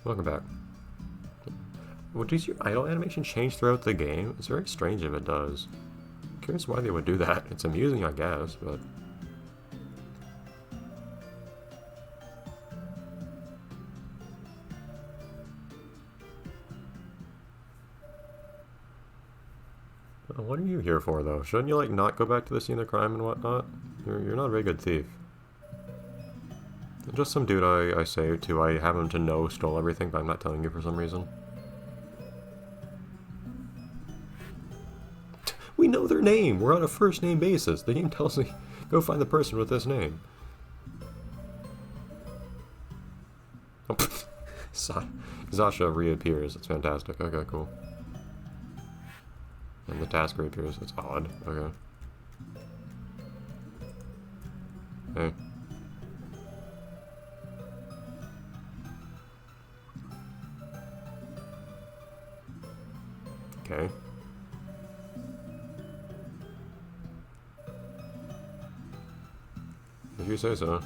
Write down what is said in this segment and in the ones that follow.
Welcome back. Well, does your idle animation change throughout the game? It's very strange if it does. I'm curious why they would do that. It's amusing, I guess, but... What are you here for, though? Shouldn't you, like, not go back to the scene of the crime and whatnot? You're not a very good thief. Just some dude I saved who I happen to know stole everything, but I'm not telling you for some reason. We know their name! We're on a first name basis. The game tells me, go find the person with this name. Oh, Zasha reappears. It's fantastic. Okay, cool. And the task reappears. It's odd. Okay. Hey. Okay. If you say so.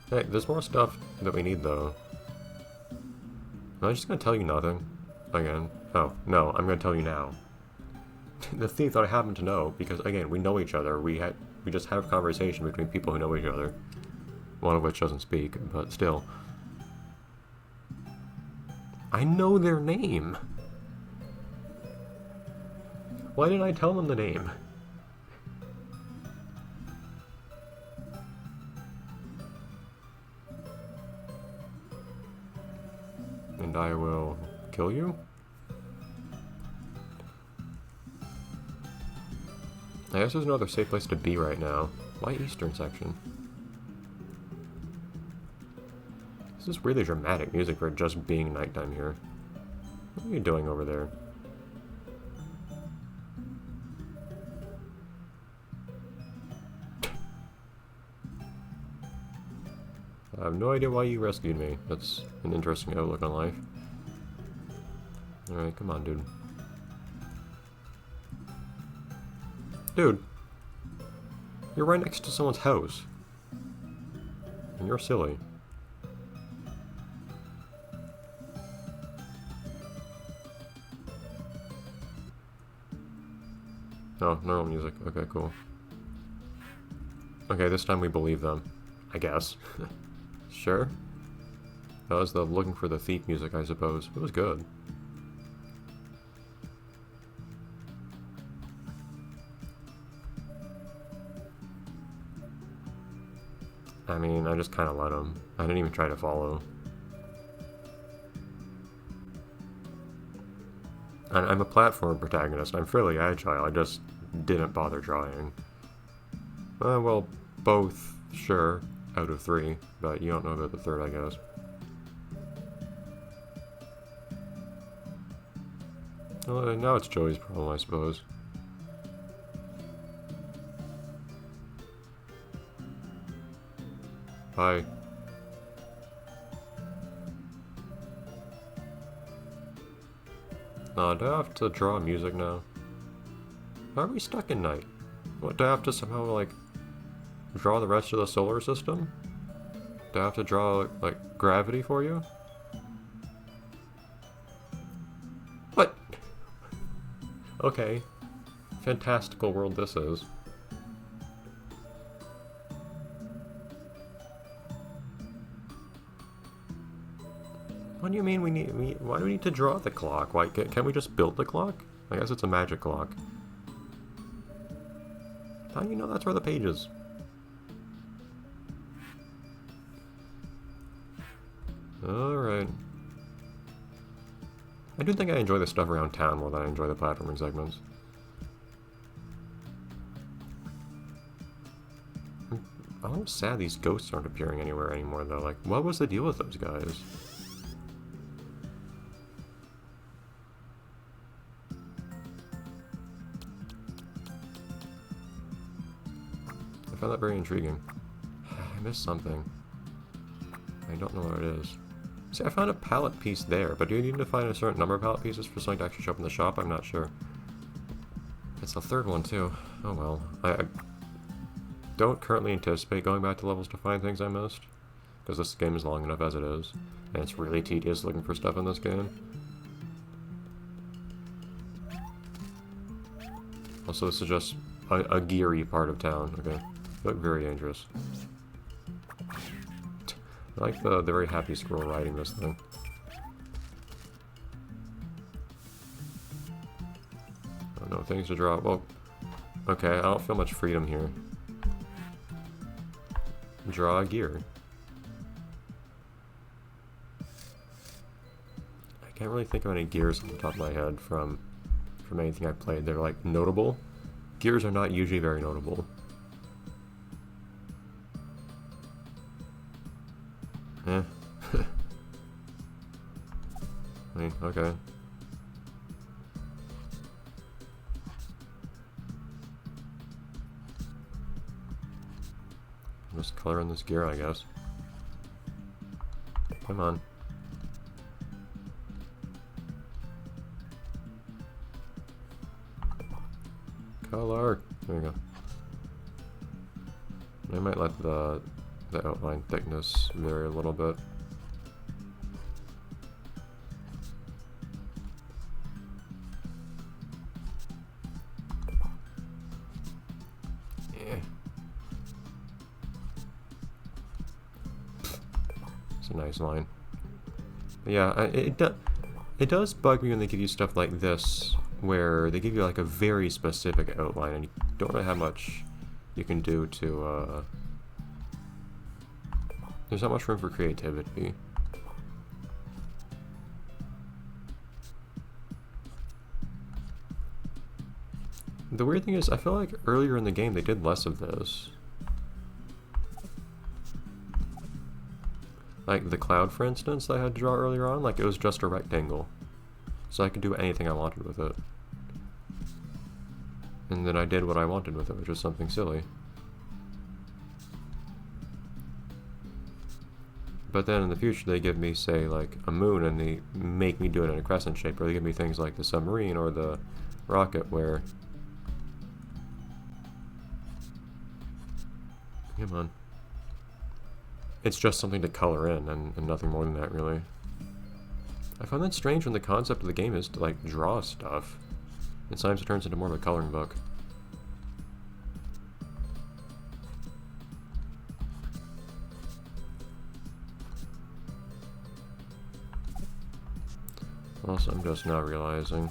Hey, there's more stuff that we need, though. Am I just gonna tell you nothing? Again? Oh, no, I'm gonna tell you now. The thief that I happen to know, because, again, we know each other. We just have conversation between people who know each other. One of which doesn't speak, but still. I know their name! Why didn't I tell them the name? And I will kill you? I guess there's no other safe place to be right now. Why Eastern section? This is really dramatic music for just being nighttime here. What are you doing over there? I have no idea why you rescued me. That's an interesting outlook on life. Alright, come on, dude. Dude! You're right next to someone's house. And you're silly. Oh, normal music. Okay, cool. Okay, this time we believe them. I guess. Sure. That was the looking for the thief music, I suppose. It was good. I mean, I just kind of let him. I didn't even try to follow. I'm a platform protagonist. I'm fairly agile. I just didn't bother trying. Well, both, sure, out of 3, but you don't know about the third, I guess. Well, now it's Joey's problem, I suppose. Hi. Do I have to draw music now? Why are we stuck in night? What, do I have to somehow, like, draw the rest of the solar system? Do I have to draw, like, gravity for you? What? Okay. Fantastical world this is. What do you mean why do we need to draw the clock? Why, can't we just build the clock? I guess it's a magic clock. How do you know that's where the page is? Alright. I do think I enjoy the stuff around town more than I enjoy the platforming segments. I'm sad these ghosts aren't appearing anywhere anymore, though. Like, what was the deal with those guys? I found that very intriguing. I missed something. I don't know what it is. See, I found a pallet piece there, but do you need to find a certain number of pallet pieces for something to actually show up in the shop? I'm not sure. It's the third one, too. Oh well. I don't currently anticipate going back to levels to find things I missed. because this game is long enough as it is, and it's really tedious looking for stuff in this game. Also, this is just a geary part of town. Okay, look very dangerous. I like the very happy squirrel riding this thing. Oh no, things to draw. Well, okay, I don't feel much freedom here. Draw a gear. I can't really think of any gears on the top of my head from anything I've played. They're like notable. Gears are not usually very notable. Eh. I mean, okay. Just color in this gear, I guess. Come on. Color. There you go. I might let the outline thickness vary a little bit. Yeah. It's a nice line. But yeah, it does bug me when they give you stuff like this, where they give you like a very specific outline and you don't really have much you can do to, there's not much room for creativity. The weird thing is, I feel like earlier in the game they did less of this. Like the cloud, for instance, that I had to draw earlier on, like it was just a rectangle. So I could do anything I wanted with it. And then I did what I wanted with it, which was something silly. But then in the future they give me, say, like a moon and they make me do it in a crescent shape, or they give me things like the submarine or the rocket where... Come on. It's just something to color in and nothing more than that, really. I find that strange when the concept of the game is to, like, draw stuff. And sometimes it turns into more of a coloring book. Also, I'm just now realizing.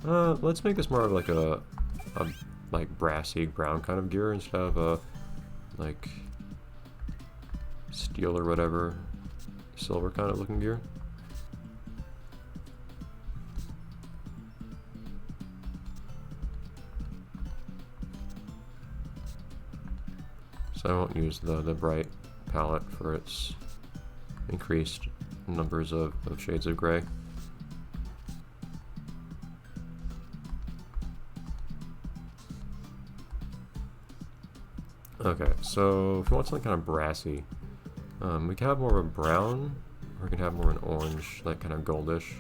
Let's make this more of like a like brassy brown kind of gear instead of a like steel or whatever silver kind of looking gear. So I won't use the bright palette for its increased numbers of shades of gray. Okay, so if you want something kind of brassy, we can have more of a brown, or we can have more of an orange, like kind of goldish,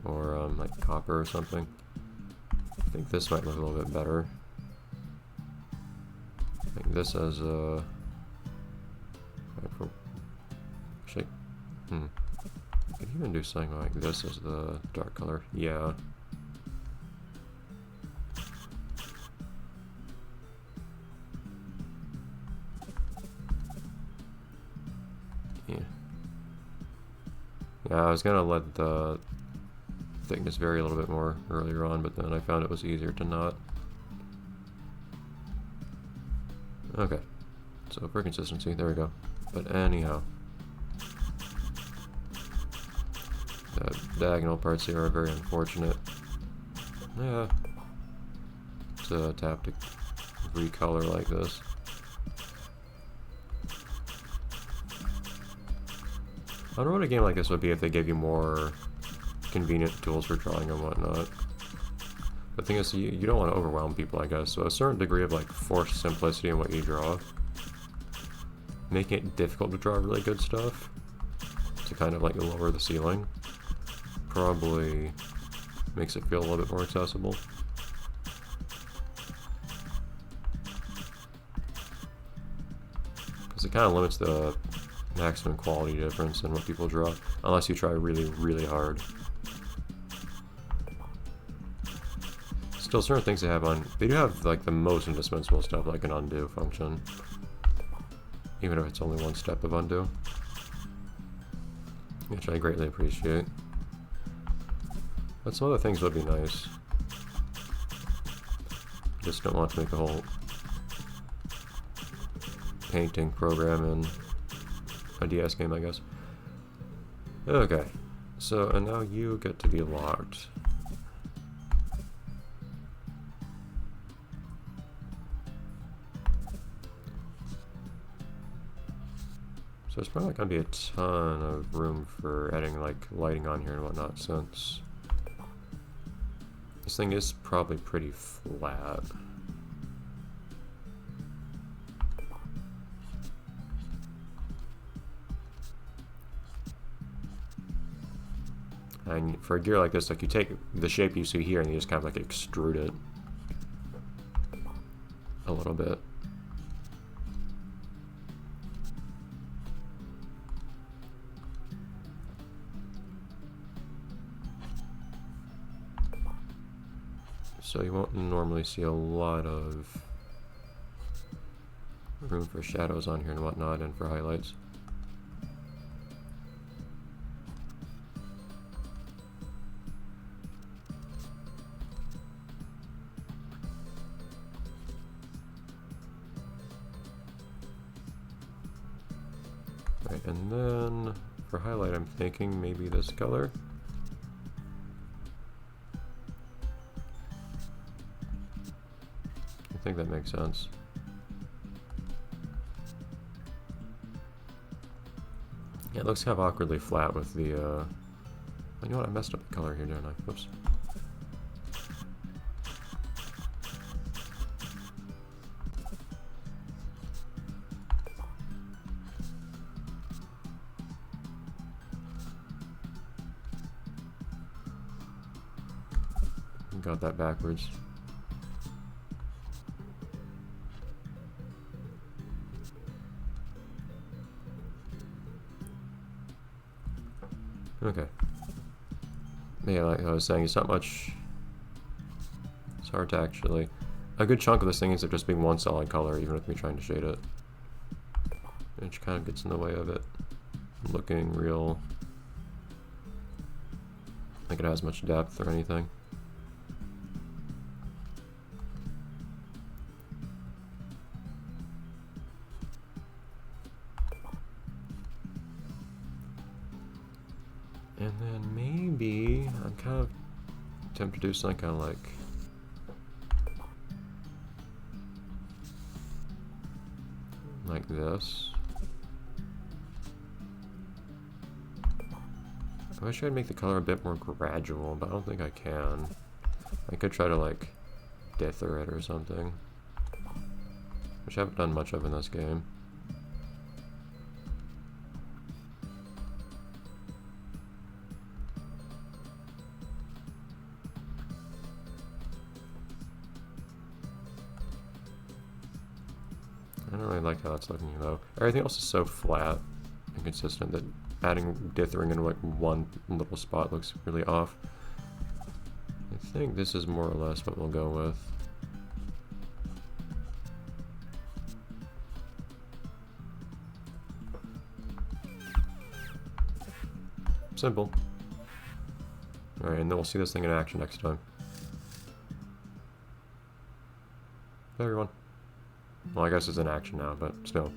or like copper or something. I think this might look a little bit better. Like this as a... Actually, I could even do something like this as the dark color. Yeah. Yeah, I was gonna let the thickness vary a little bit more earlier on, but then I found it was easier to not. Okay, so for consistency, there we go. But anyhow, the diagonal parts here are very unfortunate. Yeah, to have to recolor like this. I wonder what a game like this would be if they gave you more convenient tools for drawing and whatnot. The thing is, you don't want to overwhelm people, I guess, so a certain degree of like forced simplicity in what you draw, making it difficult to draw really good stuff, to kind of like lower the ceiling, probably makes it feel a little bit more accessible. Because it kind of limits the maximum quality difference in what people draw, unless you try really, really hard. Still, certain things they have on, they do have like the most indispensable stuff, like an undo function, even if it's only one step of undo, which I greatly appreciate. But some other things would be nice. Just don't want to make a whole painting program in a DS game, I guess. Okay, so, and now you get to be locked. So there's probably not gonna be a ton of room for adding like lighting on here and whatnot, since this thing is probably pretty flat. And for a gear like this, like you take the shape you see here and you just kind of like extrude it a little bit. So you won't normally see a lot of room for shadows on here and whatnot, and for highlights. Right, and then for highlight I'm thinking maybe this color. I think that makes sense. Yeah, it looks kind of awkwardly flat with the, you know what, I messed up the color here, didn't I? Whoops. Got that backwards. Okay. Yeah, like I was saying, it's not much. It's hard to actually. A good chunk of this thing is just being one solid color, even with me trying to shade it. Which kind of gets in the way of it looking real. Like it has much depth or anything. And then maybe I'm kind of tempted to do something kind of like this. I wish I'd make the color a bit more gradual, but I don't think I can. I could try to like dither it or something, which I haven't done much of in this game. I don't really like how that's looking though. Everything else is so flat and consistent that adding dithering into like one little spot looks really off. I think this is more or less what we'll go with. Simple. Alright, and then we'll see this thing in action next time. Bye everyone. Well, I guess it's in action now, but still.